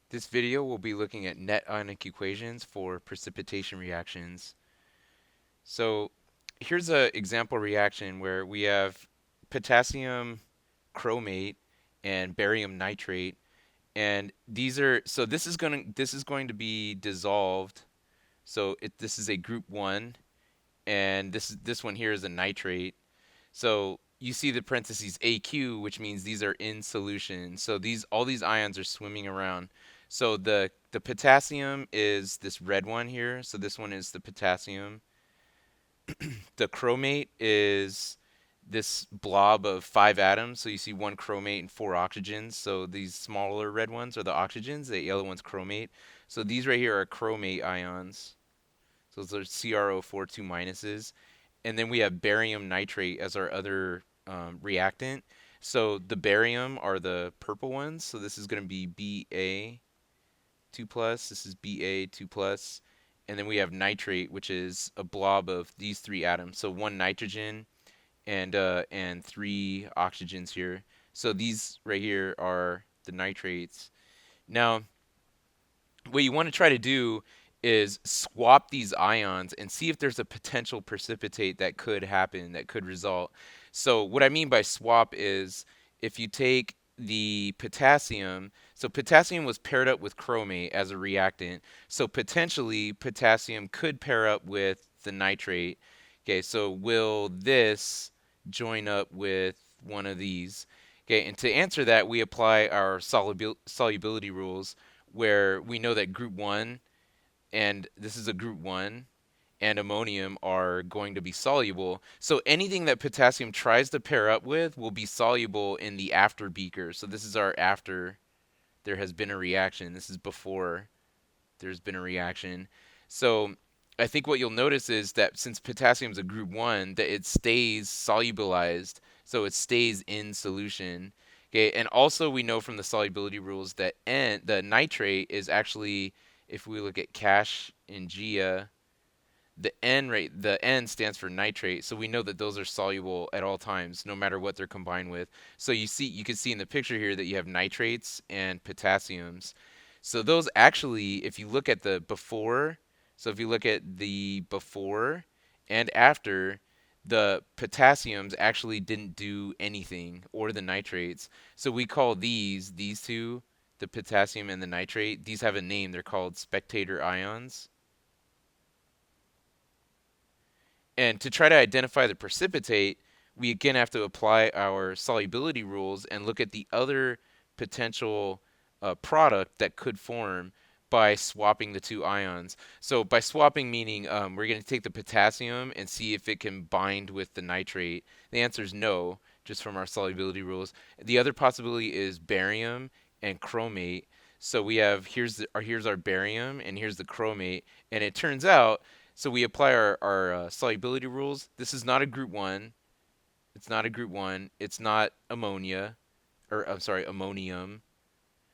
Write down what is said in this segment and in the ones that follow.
This video will be looking at net ionic equations for precipitation reactions. So here's an example reaction where we have potassium chromate and barium nitrate, and these are this is going to be dissolved. This is a group 1, and this one here is a nitrate. So you see the parentheses AQ, which means these are in solution. So all these ions are swimming around. So the potassium is this red one here. So this one is the potassium. The chromate is this blob of 5 atoms. So you see one chromate and 4 oxygens. So these smaller red ones are the oxygens. The yellow one's chromate. So these right here are chromate ions. So those are CrO4 2 minuses. And then we have barium nitrate as our other reactant. So the barium are the purple ones. So this is going to be Ba2 plus. This is Ba2 plus. And then we have nitrate, which is a blob of these 3 atoms. So one nitrogen and 3 oxygens here. So these right here are the nitrates. Now, what you want to try to do is swap these ions and see if there's a potential precipitate that could happen, that could result. So what I mean by swap is if you take the potassium, so potassium was paired up with chromate as a reactant, so potentially potassium could pair up with the nitrate. Okay, so will this join up with one of these? Okay, and to answer that, we apply our solubility rules, where we know that group 1, and this is a group 1, and ammonium are going to be soluble. So anything that potassium tries to pair up with will be soluble in the after beaker. So this is our after there has been a reaction. This is before there's been a reaction. So I think what you'll notice is that since potassium is a group 1, that it stays solubilized, so it stays in solution. Okay, and also we know from the solubility rules that the nitrate is actually, if we look at Cash and Gia, the N stands for nitrate, so we know that those are soluble at all times, no matter what they're combined with. So you can see in the picture here that you have nitrates and potassiums. So those actually, if you look at the before, so if you look at the before and after, the potassiums actually didn't do anything, or the nitrates. So we call these two, the potassium and the nitrate, these have a name. They're called spectator ions. And to try to identify the precipitate, we again have to apply our solubility rules and look at the other potential product that could form by swapping the two ions. So by swapping, meaning we're going to take the potassium and see if it can bind with the nitrate. The answer is no, just from our solubility rules. The other possibility is barium and chromate. So we have here's our barium and here's the chromate, and it turns out, so we apply our solubility rules. This is not a group 1. It's not a group 1. It's not ammonia, or I'm sorry, ammonium.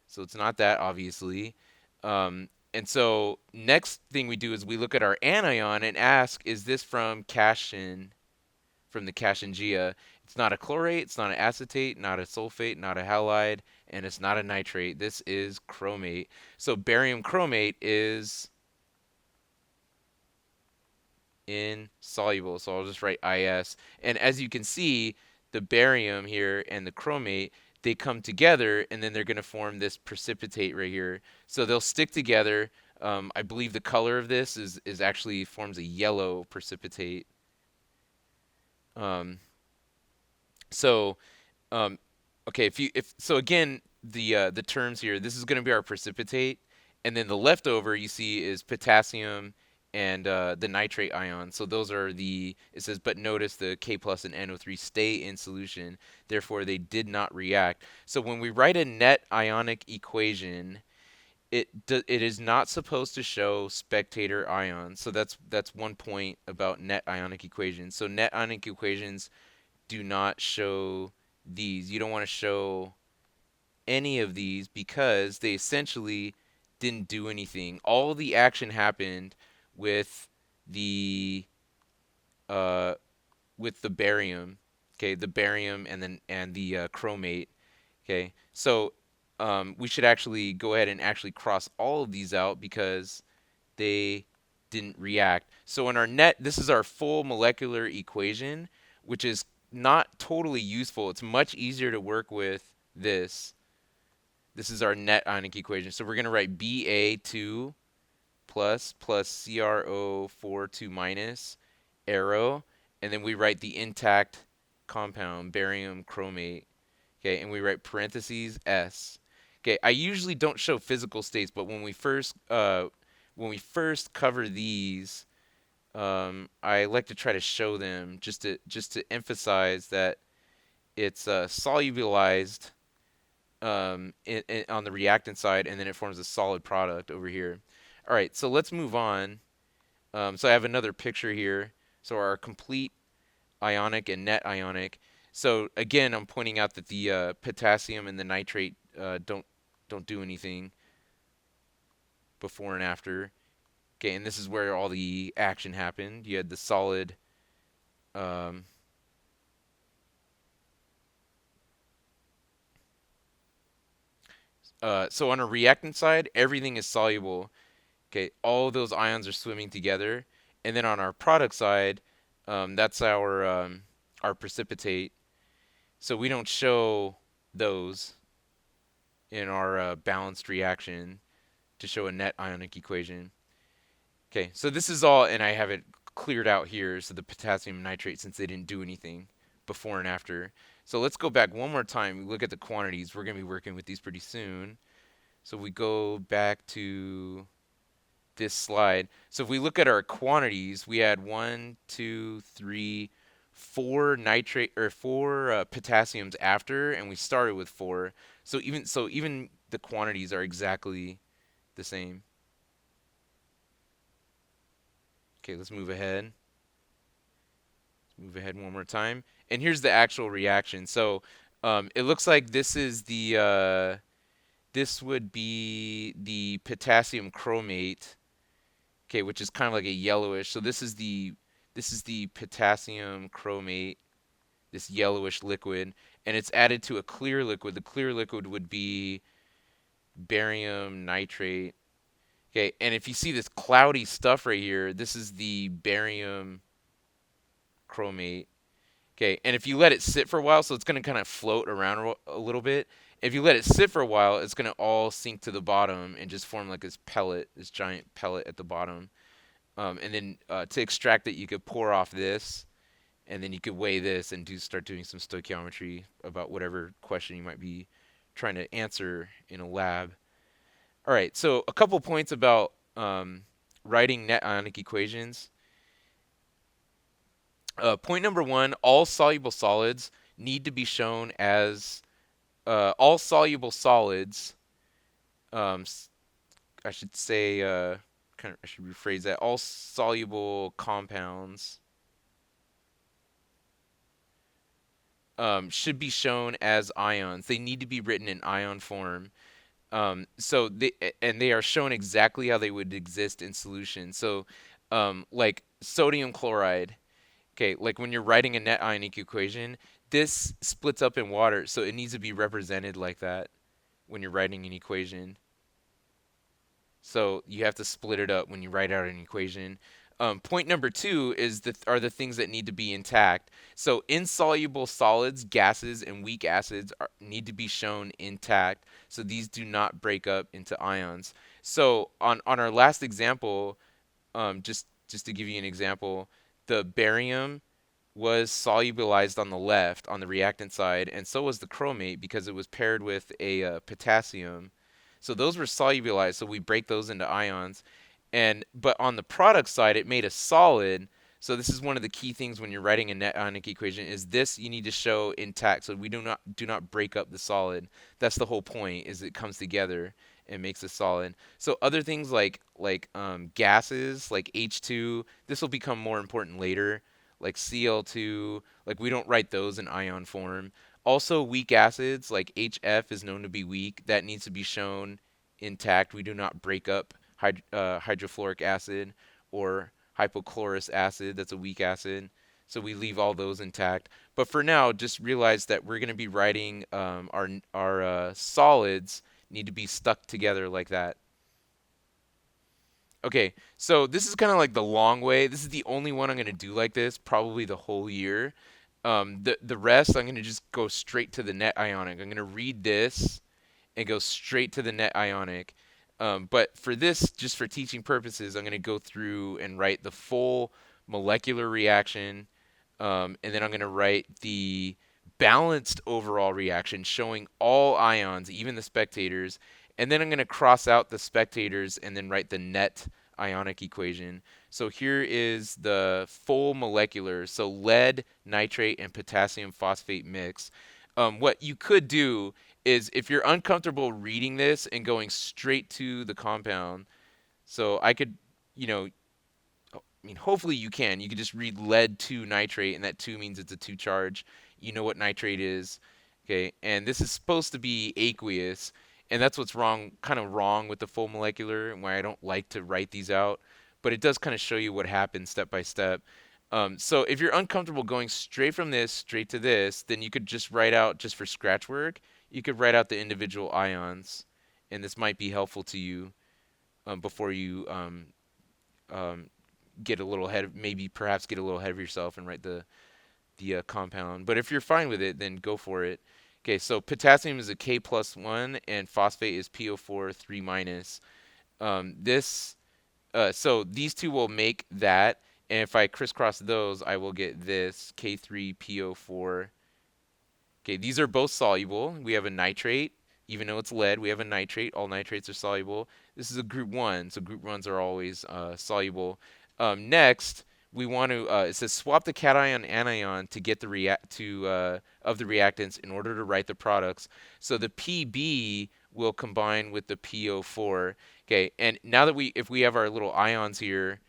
So it's not that, obviously. And so next thing we do is we look at our anion and ask, is this from from the Cashingia? It's not a chlorate, it's not an acetate, not a sulfate, not a halide, and it's not a nitrate. This is chromate. So barium chromate is insoluble. So I'll just write IS. And as you can see, the barium here and the chromate, they come together and then they're going to form this precipitate right here. So they'll stick together. I believe the color of this is actually forms a yellow precipitate. Um, so um, okay, if so again, the terms here, this is going to be our precipitate, and then the leftover you see is potassium and the nitrate ion. So those are it says, but notice the K plus and NO3 stay in solution, therefore they did not react. So when we write a net ionic equation, it is not supposed to show spectator ions. So that's one point about net ionic equations. So net ionic equations do not show these. You don't want to show any of these because they essentially didn't do anything. All the action happened with the uh, with the barium, okay, the barium and the chromate, okay. So we should actually go ahead and actually cross all of these out because they didn't react. So in our net, this is our full molecular equation, which is not totally useful. It's much easier to work with this. This is our net ionic equation. So we're going to write Ba2 plus CrO4 2 minus arrow, and then we write the intact compound, barium chromate. Okay, and we write parentheses S. Okay, I usually don't show physical states, but when we first cover these, I like to try to show them just to emphasize that it's solubilized on the reactant side, and then it forms a solid product over here. All right, so let's move on. So I have another picture here. So our complete ionic and net ionic. So again, I'm pointing out that the potassium and the nitrate don't do anything before and after. Okay, and this is where all the action happened. You had the solid. Um, so on a reactant side, everything is soluble. Okay, all of those ions are swimming together, and then on our product side, that's our precipitate. So we don't show those in our balanced reaction to show a net ionic equation. Okay, so this is all, and I have it cleared out here. So the potassium nitrate, since they didn't do anything before and after. So let's go back one more time. We look at the quantities. We're going to be working with these pretty soon. So we go back to this slide. So if we look at our quantities, we had one, two, three, four nitrate or four potassiums after, and we started with four. So even the quantities are exactly the same. Okay, let's move ahead. Move ahead one more time. And here's the actual reaction. So it looks like this would be the potassium chromate, okay, which is kind of like a yellowish. So this is the potassium chromate, this yellowish liquid, and it's added to a clear liquid. The clear liquid would be barium nitrate. Okay, and if you see this cloudy stuff right here, this is the barium chromate. Okay, and if you let it sit for a while, so it's going to kind of float around a little bit. If you let it sit for a while, it's going to all sink to the bottom and just form like this pellet, this giant pellet at the bottom. And then to extract it, you could pour off this, and then you could weigh this and start doing some stoichiometry about whatever question you might be trying to answer in a lab. All right, so a couple points about writing net ionic equations. Point number one, all soluble solids need to be shown as all soluble solids. Um, I should say, I should rephrase that. All soluble compounds should be shown as ions. They need to be written in ion form. And they are shown exactly how they would exist in solution. So, like sodium chloride. Okay, like when you're writing a net ionic equation, this splits up in water, so it needs to be represented like that when you're writing an equation. So you have to split it up when you write out an equation. Point number two are the things that need to be intact. So insoluble solids, gases, and weak acids need to be shown intact. So these do not break up into ions. So on our last example, just to give you an example, the barium was solubilized on the left on the reactant side, and so was the chromate because it was paired with a potassium. So those were solubilized, so we break those into ions. And but on the product side, it made a solid. So this is one of the key things when you're writing a net ionic equation is this you need to show intact. So we do not break up the solid. That's the whole point is it comes together and makes a solid. So other things like gases like H2, this will become more important later. Like Cl2, like we don't write those in ion form. Also, weak acids like HF is known to be weak. That needs to be shown intact. We do not break up hydrofluoric acid or hypochlorous acid. That's a weak acid. So we leave all those intact. But for now, just realize that we're going to be writing our solids need to be stuck together like that. Okay, so this is kind of like the long way. This is the only one I'm going to do like this, probably the whole year. The rest, I'm going to just go straight to the net ionic. I'm going to read this and go straight to the net ionic. But for this, just for teaching purposes, I'm going to go through and write the full molecular reaction, and then I'm going to write the balanced overall reaction showing all ions, even the spectators, and then I'm going to cross out the spectators and then write the net ionic equation. So here is the full molecular, so lead, nitrate, and potassium phosphate mix. What you could do is if you're uncomfortable reading this and going straight to the compound, so I could, you know, I mean, hopefully you can. You could just read lead 2 nitrate, and that 2 means it's a 2 charge. You know what nitrate is. Okay, and this is supposed to be aqueous, and that's what's wrong, kind of wrong with the full molecular, and why I don't like to write these out. But it does kind of show you what happens step by step. So if you're uncomfortable going straight from this straight to this, then you could just write out, just for scratch work, you could write out the individual ions, and this might be helpful to you before you um, get a little ahead of, maybe perhaps get a little ahead of yourself and write the compound. But if you're fine with it, then go for it. Okay, so potassium is a K plus 1 and phosphate is PO4 3 minus. This so these two will make that, and if I crisscross those, I will get this K3PO4. Okay, these are both soluble. We have a nitrate, even though it's lead, we have a nitrate. All nitrates are soluble. This is a group 1, so group 1s are always soluble. Next, we want to, it says swap the cation anion to get the of the reactants in order to write the products. So the PB will combine with the PO4. Okay, and now that if we have our little ions here,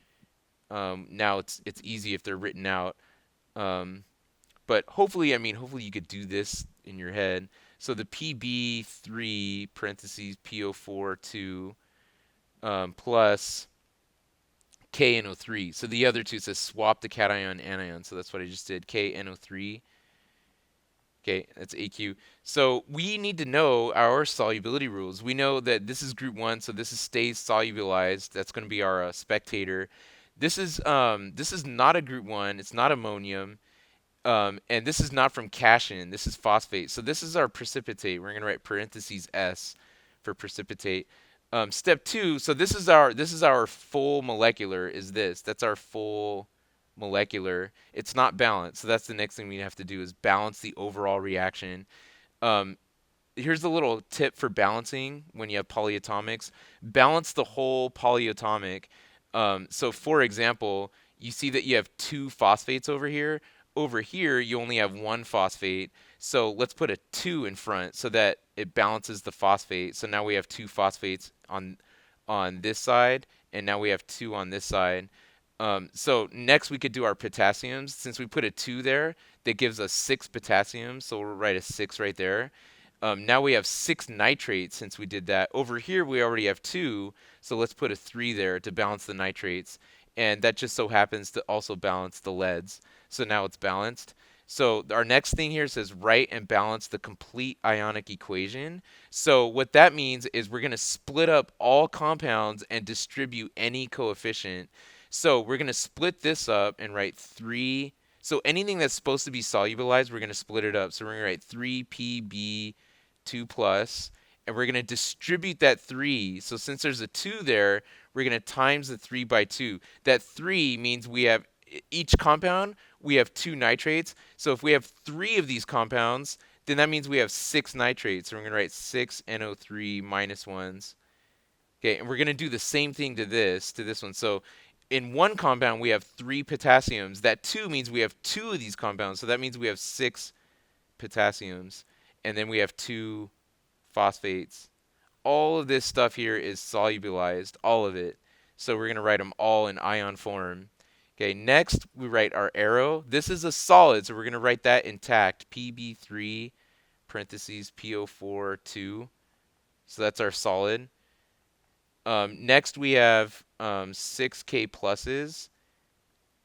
now it's easy if they're written out. Um, but hopefully, I mean, hopefully you could do this in your head. So the PB3 parentheses PO4 2 plus KNO3. So the other two says swap the cation anion. So that's what I just did. KNO3. Okay, that's AQ. So we need to know our solubility rules. We know that this is group 1, so stays solubilized. That's going to be our spectator. This is not a group 1. It's not ammonium. And this is not from cation. This is phosphate. So this is our precipitate. We're going to write parentheses S for precipitate. Step 2. So this is our full molecular. Is this? That's our full molecular. It's not balanced. So that's the next thing we have to do is balance the overall reaction. Um, Here's a little tip for balancing when you have polyatomics. Balance the whole polyatomic. So for example, you see that you have 2 phosphates over here. Over here, you only have 1 phosphate. So let's put a 2 in front so that it balances the phosphate. So now we have 2 phosphates on this side, and now we have 2 on this side. So next we could do our potassiums. Since we put a 2 there, that gives us 6 potassiums. So we'll write a 6 right there. Now we have 6 nitrates since we did that. Over here we already have 2, so let's put a 3 there to balance the nitrates. And that just so happens to also balance the leads. So now it's balanced. So our next thing here says write and balance the complete ionic equation. So what that means is we're going to split up all compounds and distribute any coefficient. So we're going to split this up and write 3. So anything that's supposed to be solubilized, we're going to split it up. So we're going to write 3PB 2 plus, and we're going to distribute that 3. So since there's a 2 there, we're going to times the 3 by 2. That 3 means we have each compound, we have 2 nitrates. So if we have 3 of these compounds, then that means we have 6 nitrates. So we're going to write 6 NO3 minus 1s. Okay, and we're going to do the same thing to this one. So in one compound, we have 3 potassiums. That 2 means we have 2 of these compounds. So that means we have 6 potassiums. And then we have 2 phosphates. All of this stuff here is solubilized, all of it. So we're going to write them all in ion form. Okay, next we write our arrow. This is a solid, so we're going to write that intact. PB3 parentheses PO4 2. So that's our solid. Next we have 6 K pluses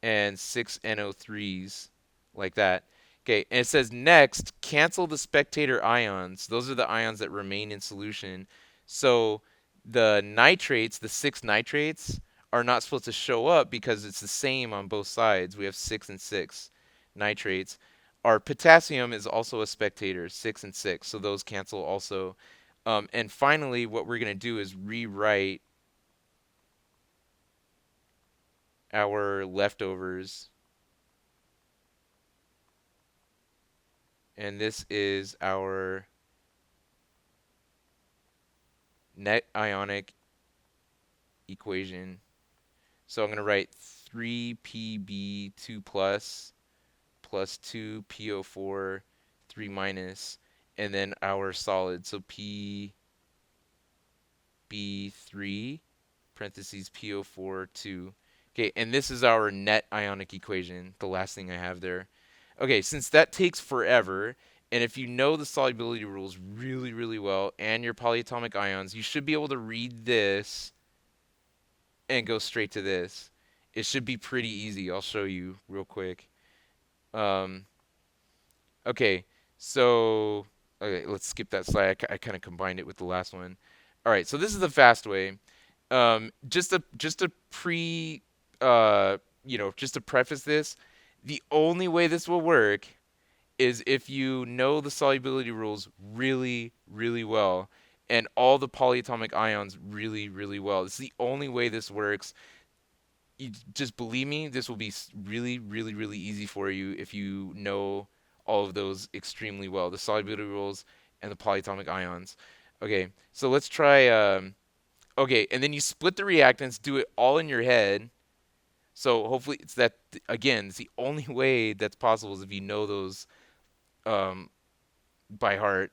and 6 NO3s, like that. Okay, and it says next, cancel the spectator ions. Those are the ions that remain in solution. So the nitrates, the six nitrates, are not supposed to show up because it's the same on both sides. We have 6 and 6 nitrates. Our potassium is also a spectator, 6 and 6, so those cancel also. And finally, what we're going to do is rewrite our leftovers. And this is our net ionic equation. So I'm going to write 3Pb2 plus 2PO4 3 minus, and then our solid. So PB3 parentheses PO4 2. Okay, and this is our net ionic equation, the last thing I have there. Okay, since that takes forever, and if you know the solubility rules really, really well and your polyatomic ions, you should be able to read this and go straight to this. It should be pretty easy. I'll show you real quick. Um, okay, so okay, let's skip that slide. I kind of combined it with the last one. All right, so this is the fast way. Just a pre, just to preface this, the only way this will work is if you know the solubility rules really, really well and all the polyatomic ions really, really well. It's the only way this works. You just believe me, this will be really, really, really easy for you if you know all of those extremely well, the solubility rules and the polyatomic ions. Okay, so let's try. Okay, and then you split the reactants, do it all in your head. So hopefully it's that again. It's the only way that's possible is if you know those um, by heart.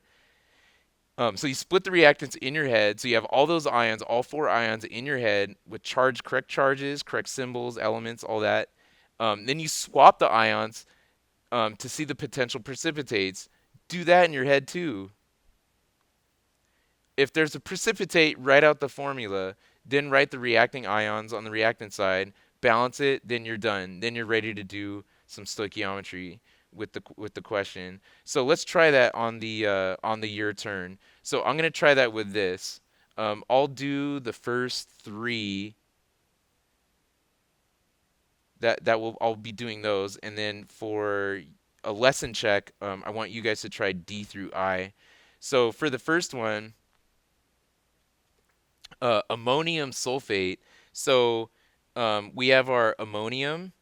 So you split the reactants in your head. So you have all those ions, all four ions in your head with correct charges, correct symbols, elements, all that. Then you swap the ions to see the potential precipitates. Do that in your head too. If there's a precipitate, write out the formula. Then write the reacting ions on the reactant side. Balance it. Then you're done. Then you're ready to do some stoichiometry with the question. So let's try that on the your turn. So I'm gonna try that with this. I'll do the first three. I'll be doing those, and then for a lesson check, I want you guys to try D through I. So for the first one, ammonium sulfate. So we have our ammonium,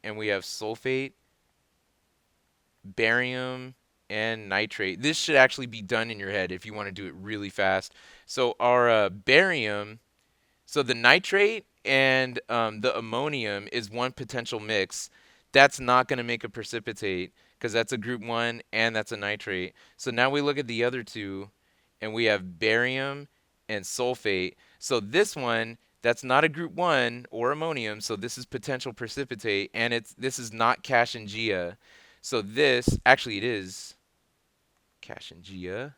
and we have sulfate, barium, and nitrate. This should actually be done in your head if you want to do it really fast. So our barium, so the nitrate and the ammonium is one potential mix. That's not going to make a precipitate because that's a group 1 and that's a nitrate. So now we look at the other two and we have barium and sulfate. So this one, that's not a group 1 or ammonium, so this is potential precipitate, and this is not Cashingia. So this, actually it is Cashingia.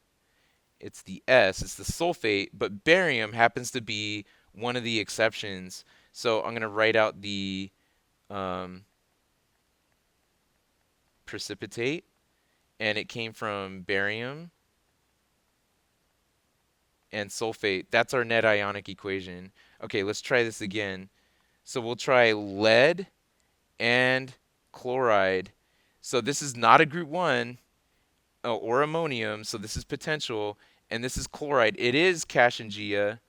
It's the S, it's the sulfate, but barium happens to be one of the exceptions. So I'm going to write out the um, precipitate, and it came from barium and sulfate. That's our net ionic equation. Okay, let's try this again. So we'll try lead and chloride. So this is not a group 1 or ammonium, so this is potential, and this is chloride. It is Cashingia.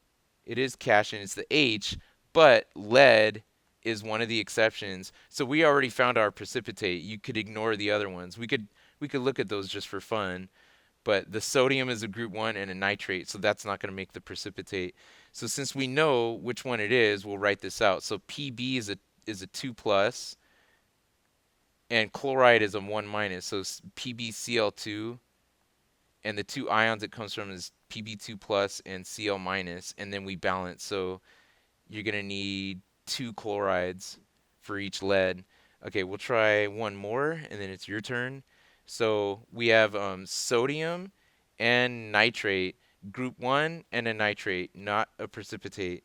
It is Cashin. It's the H, but lead is one of the exceptions. So we already found our precipitate. You could ignore the other ones. We could look at those just for fun. But the sodium is a group 1 and a nitrate, so that's not going to make the precipitate. So since we know which one it is, we'll write this out. So Pb is a 2 plus, and chloride is a 1 minus. So PbCl2, and the two ions it comes from is Pb2 plus and Cl minus, and then we balance. So you're going to need 2 chlorides for each lead. Okay, we'll try one more, and then it's your turn. So we have sodium and nitrate, group 1 and a nitrate, not a precipitate.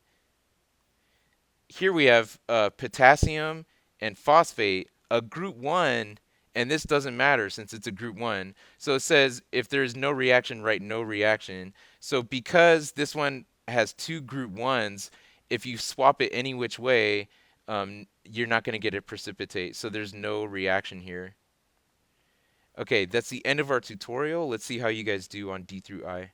Here we have potassium and phosphate, a group 1 And this doesn't matter since it's a group one. So it says if there's no reaction, write no reaction. So because this one has two group ones, if you swap it any which way, you're not going to get a precipitate. So there's no reaction here. Okay, that's the end of our tutorial. Let's see how you guys do on D through I.